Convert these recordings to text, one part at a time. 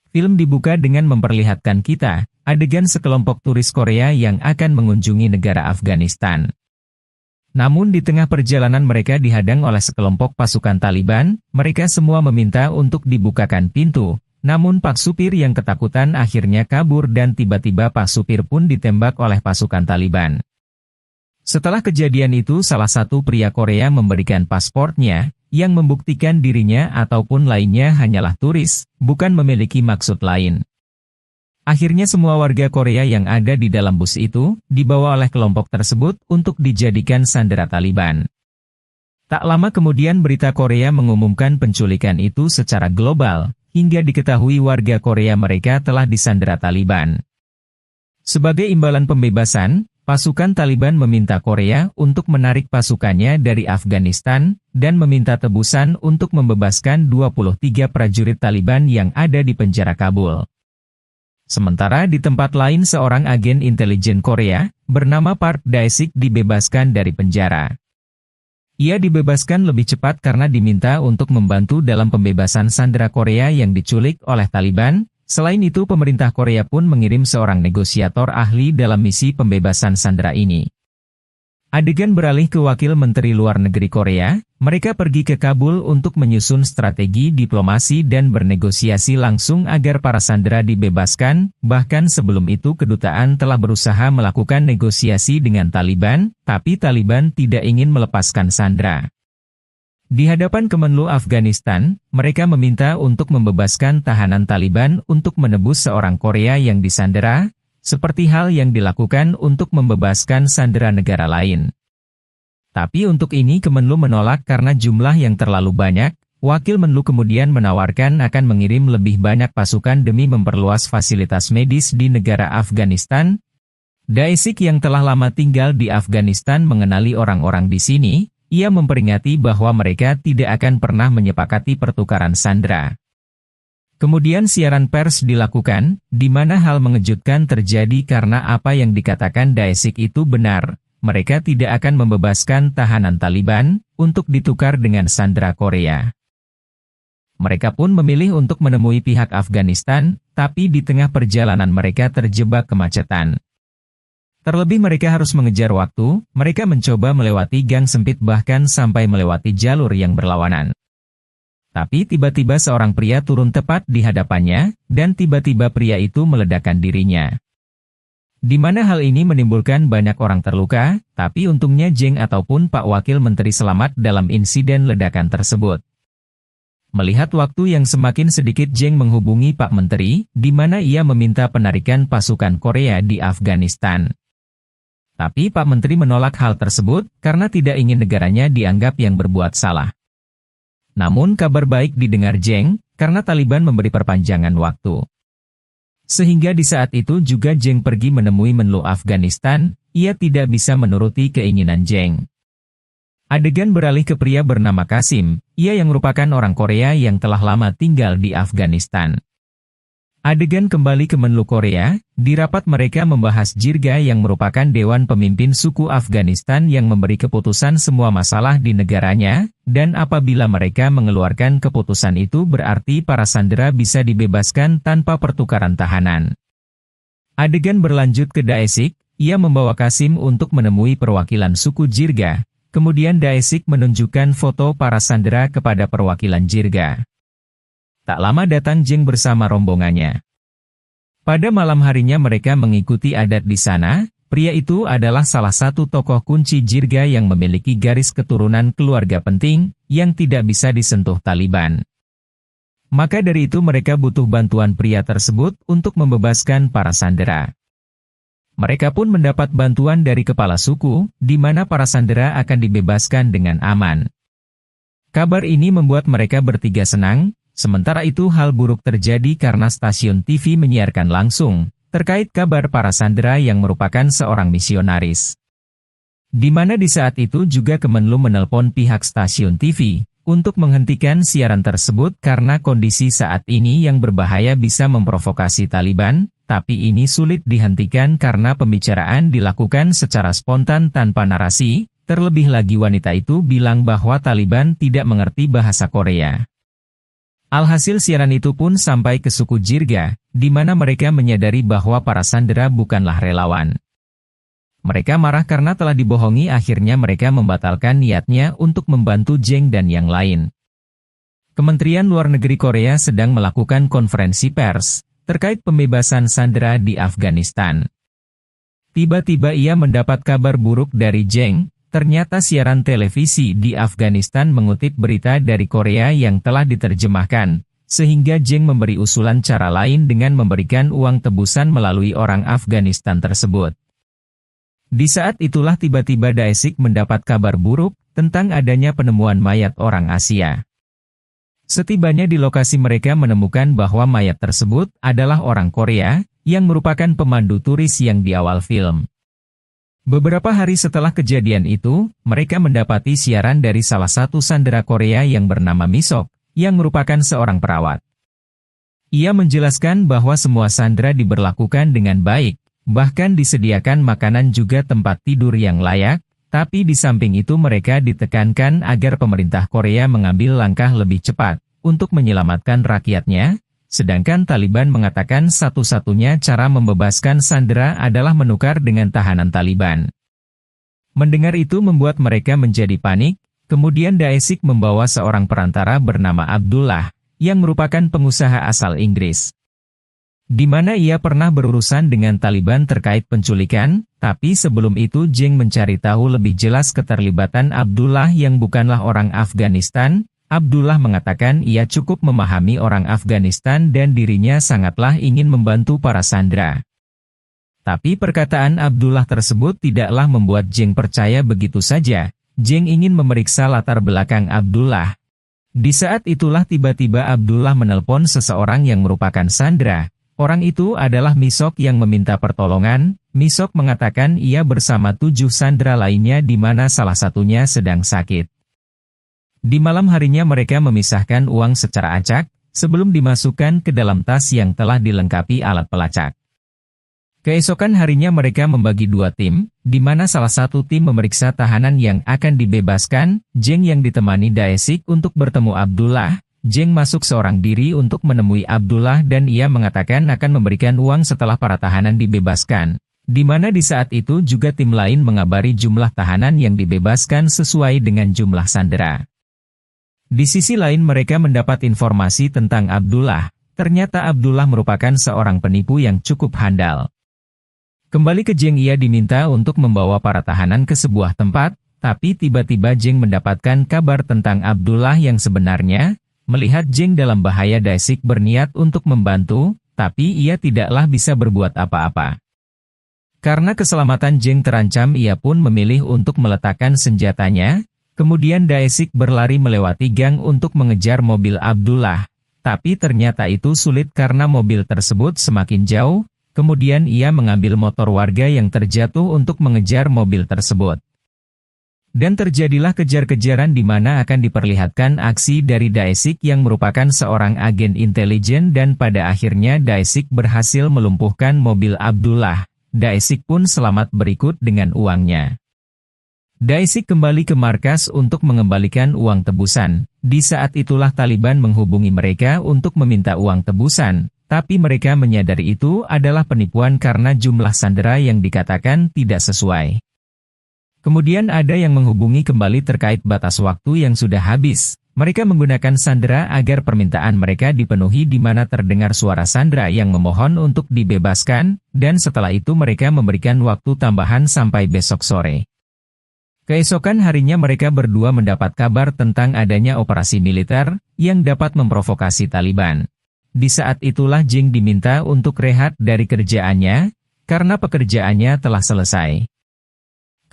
Film dibuka dengan memperlihatkan kita, adegan sekelompok turis Korea yang akan mengunjungi negara Afghanistan. Namun di tengah perjalanan mereka dihadang oleh sekelompok pasukan Taliban, mereka semua meminta untuk dibukakan pintu. Namun Pak supir yang ketakutan akhirnya kabur dan tiba-tiba Pak supir pun ditembak oleh pasukan Taliban. Setelah kejadian itu salah satu pria Korea memberikan pasportnya, yang membuktikan dirinya ataupun lainnya hanyalah turis, bukan memiliki maksud lain. Akhirnya semua warga Korea yang ada di dalam bus itu, dibawa oleh kelompok tersebut untuk dijadikan sandera Taliban. Tak lama kemudian berita Korea mengumumkan penculikan itu secara global, hingga diketahui warga Korea mereka telah disandera Taliban. Sebagai imbalan pembebasan, pasukan Taliban meminta Korea untuk menarik pasukannya dari Afghanistan, dan meminta tebusan untuk membebaskan 23 prajurit Taliban yang ada di penjara Kabul. Sementara di tempat lain seorang agen intelijen Korea, bernama Park Dae-sik dibebaskan dari penjara. Ia dibebaskan lebih cepat karena diminta untuk membantu dalam pembebasan sandera Korea yang diculik oleh Taliban. Selain itu pemerintah Korea pun mengirim seorang negosiator ahli dalam misi pembebasan sandera ini. Adegan beralih ke Wakil Menteri Luar Negeri Korea, mereka pergi ke Kabul untuk menyusun strategi diplomasi dan bernegosiasi langsung agar para sandera dibebaskan, bahkan sebelum itu kedutaan telah berusaha melakukan negosiasi dengan Taliban, tapi Taliban tidak ingin melepaskan sandera. Di hadapan Kemenlu Afghanistan, mereka meminta untuk membebaskan tahanan Taliban untuk menebus seorang Korea yang disandera, seperti hal yang dilakukan untuk membebaskan sandera negara lain. Tapi untuk ini Kemenlu menolak karena jumlah yang terlalu banyak. Wakil Menlu kemudian menawarkan akan mengirim lebih banyak pasukan demi memperluas fasilitas medis di negara Afghanistan. Dae-sik yang telah lama tinggal di Afghanistan mengenali orang-orang di sini. Ia memperingati bahwa mereka tidak akan pernah menyepakati pertukaran sandera. Kemudian siaran pers dilakukan, di mana hal mengejutkan terjadi karena apa yang dikatakan Dae-sik itu benar. Mereka tidak akan membebaskan tahanan Taliban, untuk ditukar dengan sandera Korea. Mereka pun memilih untuk menemui pihak Afghanistan, tapi di tengah perjalanan mereka terjebak kemacetan. Terlebih mereka harus mengejar waktu, mereka mencoba melewati gang sempit bahkan sampai melewati jalur yang berlawanan. Tapi tiba-tiba seorang pria turun tepat di hadapannya, dan tiba-tiba pria itu meledakkan dirinya. Di mana hal ini menimbulkan banyak orang terluka, tapi untungnya Jeng ataupun Pak Wakil Menteri selamat dalam insiden ledakan tersebut. Melihat waktu yang semakin sedikit Jeng menghubungi Pak Menteri, di mana ia meminta penarikan pasukan Korea di Afghanistan. Tapi Pak Menteri menolak hal tersebut, karena tidak ingin negaranya dianggap yang berbuat salah. Namun kabar baik didengar Jeng, karena Taliban memberi perpanjangan waktu. Sehingga di saat itu juga Jeng pergi menemui Menlu Afghanistan, ia tidak bisa menuruti keinginan Jeng. Adegan beralih ke pria bernama Kasim, ia yang merupakan orang Korea yang telah lama tinggal di Afghanistan. Adegan kembali ke Menlu Korea, di rapat mereka membahas Jirga yang merupakan Dewan Pemimpin Suku Afghanistan yang memberi keputusan semua masalah di negaranya, dan apabila mereka mengeluarkan keputusan itu berarti para sandera bisa dibebaskan tanpa pertukaran tahanan. Adegan berlanjut ke Dae-sik, ia membawa Kasim untuk menemui perwakilan suku Jirga, kemudian Dae-sik menunjukkan foto para sandera kepada perwakilan Jirga. Tak lama datang Jeng bersama rombongannya. Pada malam harinya mereka mengikuti adat di sana. Pria itu adalah salah satu tokoh kunci Jirga yang memiliki garis keturunan keluarga penting, yang tidak bisa disentuh Taliban. Maka dari itu mereka butuh bantuan pria tersebut untuk membebaskan para sandera. Mereka pun mendapat bantuan dari kepala suku, di mana para sandera akan dibebaskan dengan aman. Kabar ini membuat mereka bertiga senang. Sementara itu hal buruk terjadi karena stasiun TV menyiarkan langsung, terkait kabar para sandera yang merupakan seorang misionaris. Di mana di saat itu juga Kemenlu menelpon pihak stasiun TV, untuk menghentikan siaran tersebut karena kondisi saat ini yang berbahaya bisa memprovokasi Taliban, tapi ini sulit dihentikan karena pembicaraan dilakukan secara spontan tanpa narasi, terlebih lagi wanita itu bilang bahwa Taliban tidak mengerti bahasa Korea. Alhasil siaran itu pun sampai ke suku Jirga, di mana mereka menyadari bahwa para sandera bukanlah relawan. Mereka marah karena telah dibohongi, akhirnya mereka membatalkan niatnya untuk membantu Jeng dan yang lain. Kementerian Luar Negeri Korea sedang melakukan konferensi pers terkait pembebasan sandera di Afghanistan. Tiba-tiba ia mendapat kabar buruk dari Jeng. Ternyata siaran televisi di Afghanistan mengutip berita dari Korea yang telah diterjemahkan, sehingga Jeng memberi usulan cara lain dengan memberikan uang tebusan melalui orang Afghanistan tersebut. Di saat itulah tiba-tiba Daesik mendapat kabar buruk tentang adanya penemuan mayat orang Asia. Setibanya di lokasi mereka menemukan bahwa mayat tersebut adalah orang Korea, yang merupakan pemandu turis yang di awal film. Beberapa hari setelah kejadian itu, mereka mendapati siaran dari salah satu sandera Korea yang bernama Misok, yang merupakan seorang perawat. Ia menjelaskan bahwa semua sandera diberlakukan dengan baik, bahkan disediakan makanan juga tempat tidur yang layak, tapi di samping itu mereka ditekankan agar pemerintah Korea mengambil langkah lebih cepat untuk menyelamatkan rakyatnya. Sedangkan Taliban mengatakan satu-satunya cara membebaskan sandera adalah menukar dengan tahanan Taliban. Mendengar itu membuat mereka menjadi panik, kemudian Daesik membawa seorang perantara bernama Abdullah, yang merupakan pengusaha asal Inggris. Di mana ia pernah berurusan dengan Taliban terkait penculikan, tapi sebelum itu Jeng mencari tahu lebih jelas keterlibatan Abdullah yang bukanlah orang Afghanistan. Abdullah mengatakan ia cukup memahami orang Afghanistan dan dirinya sangatlah ingin membantu para sandera. Tapi perkataan Abdullah tersebut tidaklah membuat Jeng percaya begitu saja. Jeng ingin memeriksa latar belakang Abdullah. Di saat itulah tiba-tiba Abdullah menelpon seseorang yang merupakan sandera. Orang itu adalah Misok yang meminta pertolongan. Misok mengatakan ia bersama 7 sandera lainnya di mana salah satunya sedang sakit. Di malam harinya mereka memisahkan uang secara acak, sebelum dimasukkan ke dalam tas yang telah dilengkapi alat pelacak. Keesokan harinya mereka membagi 2 tim, di mana salah satu tim memeriksa tahanan yang akan dibebaskan. Jeng yang ditemani Daesik untuk bertemu Abdullah. Jeng masuk seorang diri untuk menemui Abdullah dan ia mengatakan akan memberikan uang setelah para tahanan dibebaskan. Di mana di saat itu juga tim lain mengabari jumlah tahanan yang dibebaskan sesuai dengan jumlah sandera. Di sisi lain mereka mendapat informasi tentang Abdullah. Ternyata Abdullah merupakan seorang penipu yang cukup handal. Kembali ke Jeng, ia diminta untuk membawa para tahanan ke sebuah tempat, tapi tiba-tiba Jeng mendapatkan kabar tentang Abdullah yang sebenarnya. Melihat Jeng dalam bahaya, Daesik berniat untuk membantu, tapi ia tidaklah bisa berbuat apa-apa. Karena keselamatan Jeng terancam, ia pun memilih untuk meletakkan senjatanya. Kemudian Daesik berlari melewati gang untuk mengejar mobil Abdullah. Tapi ternyata itu sulit karena mobil tersebut semakin jauh. Kemudian ia mengambil motor warga yang terjatuh untuk mengejar mobil tersebut. Dan terjadilah kejar-kejaran di mana akan diperlihatkan aksi dari Daesik yang merupakan seorang agen intelijen dan pada akhirnya Daesik berhasil melumpuhkan mobil Abdullah. Daesik pun selamat berikut dengan uangnya. Daesik kembali ke markas untuk mengembalikan uang tebusan. Di saat itulah Taliban menghubungi mereka untuk meminta uang tebusan, tapi mereka menyadari itu adalah penipuan karena jumlah sandera yang dikatakan tidak sesuai. Kemudian ada yang menghubungi kembali terkait batas waktu yang sudah habis. Mereka menggunakan sandera agar permintaan mereka dipenuhi di mana terdengar suara sandera yang memohon untuk dibebaskan, dan setelah itu mereka memberikan waktu tambahan sampai besok sore. Keesokan harinya mereka berdua mendapat kabar tentang adanya operasi militer yang dapat memprovokasi Taliban. Di saat itulah Jeng diminta untuk rehat dari kerjaannya, karena pekerjaannya telah selesai.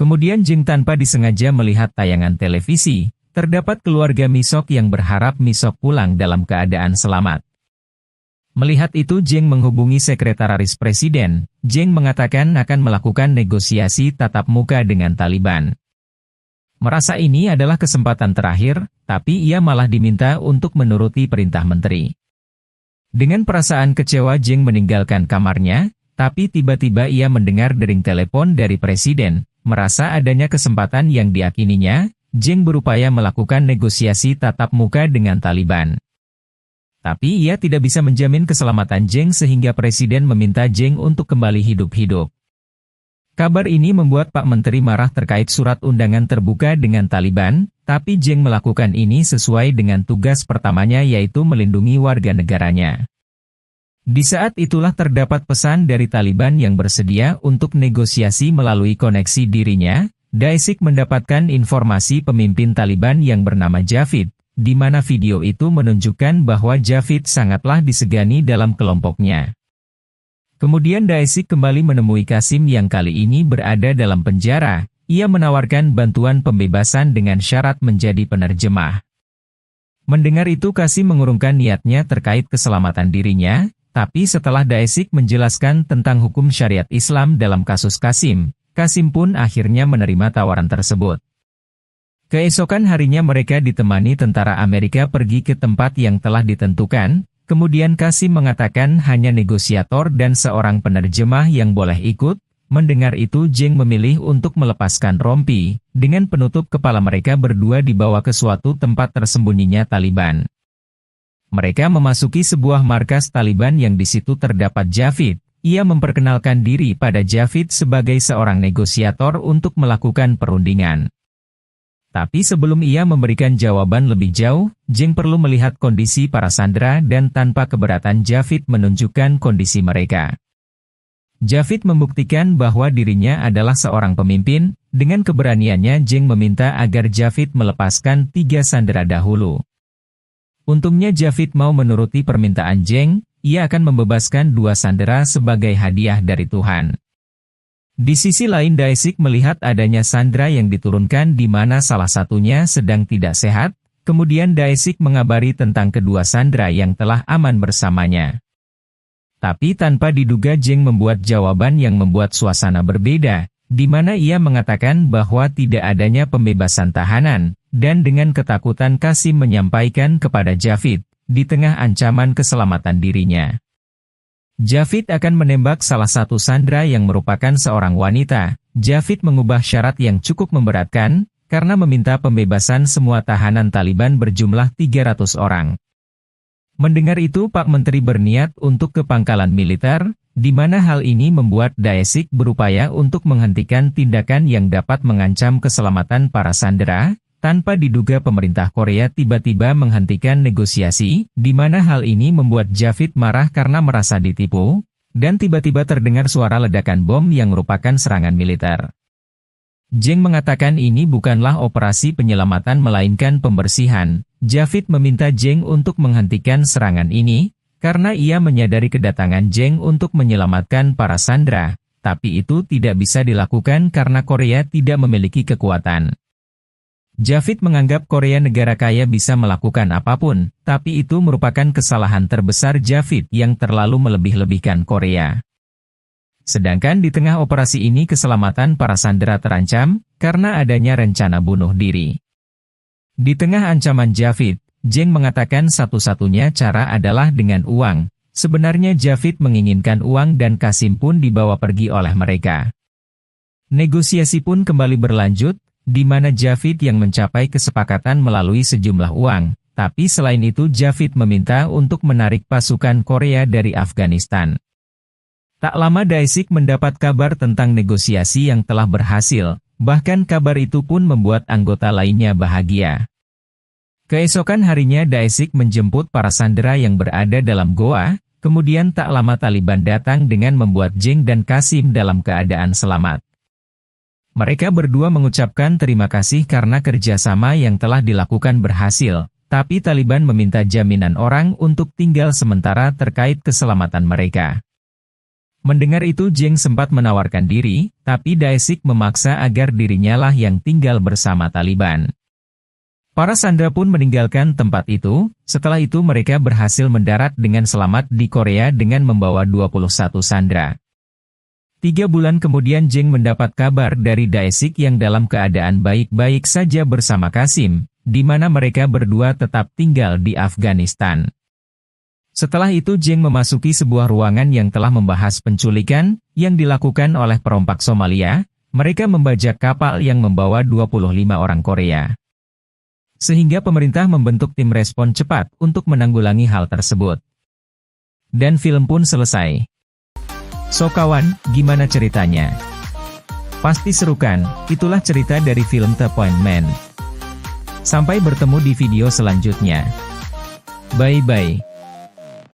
Kemudian Jeng tanpa disengaja melihat tayangan televisi, terdapat keluarga Misok yang berharap Misok pulang dalam keadaan selamat. Melihat itu Jeng menghubungi sekretaris presiden. Jeng mengatakan akan melakukan negosiasi tatap muka dengan Taliban. Merasa ini adalah kesempatan terakhir, tapi ia malah diminta untuk menuruti perintah menteri. Dengan perasaan kecewa Jeng meninggalkan kamarnya, tapi tiba-tiba ia mendengar dering telepon dari presiden. Merasa adanya kesempatan yang diyakininya, Jeng berupaya melakukan negosiasi tatap muka dengan Taliban. Tapi ia tidak bisa menjamin keselamatan Zheng sehingga Presiden meminta Zheng untuk kembali hidup-hidup. Kabar ini membuat Pak Menteri marah terkait surat undangan terbuka dengan Taliban, tapi Zheng melakukan ini sesuai dengan tugas pertamanya yaitu melindungi warga negaranya. Di saat itulah terdapat pesan dari Taliban yang bersedia untuk negosiasi melalui koneksi dirinya. Daesik mendapatkan informasi pemimpin Taliban yang bernama Javid, di mana video itu menunjukkan bahwa Javid sangatlah disegani dalam kelompoknya. Kemudian Daesik kembali menemui Qasim yang kali ini berada dalam penjara. Ia menawarkan bantuan pembebasan dengan syarat menjadi penerjemah. Mendengar itu Qasim mengurungkan niatnya terkait keselamatan dirinya, tapi setelah Daesik menjelaskan tentang hukum syariat Islam dalam kasus Qasim, Qasim pun akhirnya menerima tawaran tersebut. Keesokan harinya mereka ditemani tentara Amerika pergi ke tempat yang telah ditentukan, kemudian Qasim mengatakan hanya negosiator dan seorang penerjemah yang boleh ikut. Mendengar itu Zheng memilih untuk melepaskan rompi, dengan penutup kepala mereka berdua dibawa ke suatu tempat tersembunyinya Taliban. Mereka memasuki sebuah markas Taliban yang di situ terdapat Javid. Ia memperkenalkan diri pada Javid sebagai seorang negosiator untuk melakukan perundingan. Tapi sebelum ia memberikan jawaban lebih jauh, Zheng perlu melihat kondisi para sandera dan tanpa keberatan Javid menunjukkan kondisi mereka. Javid membuktikan bahwa dirinya adalah seorang pemimpin. Dengan keberaniannya Zheng meminta agar Javid melepaskan 3 sandera dahulu. Untungnya Javid mau menuruti permintaan Zheng, ia akan membebaskan 2 sandera sebagai hadiah dari Tuhan. Di sisi lain Daesik melihat adanya sandera yang diturunkan di mana salah satunya sedang tidak sehat, kemudian Daesik mengabari tentang kedua sandera yang telah aman bersamanya. Tapi tanpa diduga Zheng membuat jawaban yang membuat suasana berbeda, di mana ia mengatakan bahwa tidak adanya pembebasan tahanan, dan dengan ketakutan Qasim menyampaikan kepada Javid, di tengah ancaman keselamatan dirinya. Javid akan menembak salah satu sandera yang merupakan seorang wanita. Javid mengubah syarat yang cukup memberatkan, karena meminta pembebasan semua tahanan Taliban berjumlah 300 orang. Mendengar itu Pak Menteri berniat untuk ke pangkalan militer, di mana hal ini membuat Daesik berupaya untuk menghentikan tindakan yang dapat mengancam keselamatan para sandera. Tanpa diduga pemerintah Korea tiba-tiba menghentikan negosiasi, di mana hal ini membuat Javid marah karena merasa ditipu, dan tiba-tiba terdengar suara ledakan bom yang merupakan serangan militer. Zheng mengatakan ini bukanlah operasi penyelamatan melainkan pembersihan. Javid meminta Zheng untuk menghentikan serangan ini, karena ia menyadari kedatangan Zheng untuk menyelamatkan para sandera, tapi itu tidak bisa dilakukan karena Korea tidak memiliki kekuatan. Javid menganggap Korea negara kaya bisa melakukan apapun, tapi itu merupakan kesalahan terbesar Javid yang terlalu melebih-lebihkan Korea. Sedangkan di tengah operasi ini keselamatan para sandera terancam, karena adanya rencana bunuh diri. Di tengah ancaman Javid, Zheng mengatakan satu-satunya cara adalah dengan uang. Sebenarnya Javid menginginkan uang dan Qasim pun dibawa pergi oleh mereka. Negosiasi pun kembali berlanjut, di mana Javid yang mencapai kesepakatan melalui sejumlah uang, tapi selain itu Javid meminta untuk menarik pasukan Korea dari Afghanistan. Tak lama Daesik mendapat kabar tentang negosiasi yang telah berhasil, bahkan kabar itu pun membuat anggota lainnya bahagia. Keesokan harinya Daesik menjemput para sandera yang berada dalam goa, kemudian tak lama Taliban datang dengan membuat Zheng dan Qasim dalam keadaan selamat. Mereka berdua mengucapkan terima kasih karena kerjasama yang telah dilakukan berhasil, tapi Taliban meminta jaminan orang untuk tinggal sementara terkait keselamatan mereka. Mendengar itu Zheng sempat menawarkan diri, tapi Daesik memaksa agar dirinya lah yang tinggal bersama Taliban. Para sandera pun meninggalkan tempat itu, setelah itu mereka berhasil mendarat dengan selamat di Korea dengan membawa 21 sandera. 3 bulan kemudian Zheng mendapat kabar dari Daesik yang dalam keadaan baik-baik saja bersama Qasim, di mana mereka berdua tetap tinggal di Afghanistan. Setelah itu Zheng memasuki sebuah ruangan yang telah membahas penculikan yang dilakukan oleh perompak Somalia. Mereka membajak kapal yang membawa 25 orang Korea. Sehingga pemerintah membentuk tim respon cepat untuk menanggulangi hal tersebut. Dan film pun selesai. So kawan, gimana ceritanya? Pasti seru kan? Itulah cerita dari film The Point Man. Sampai bertemu di video selanjutnya. Bye-bye.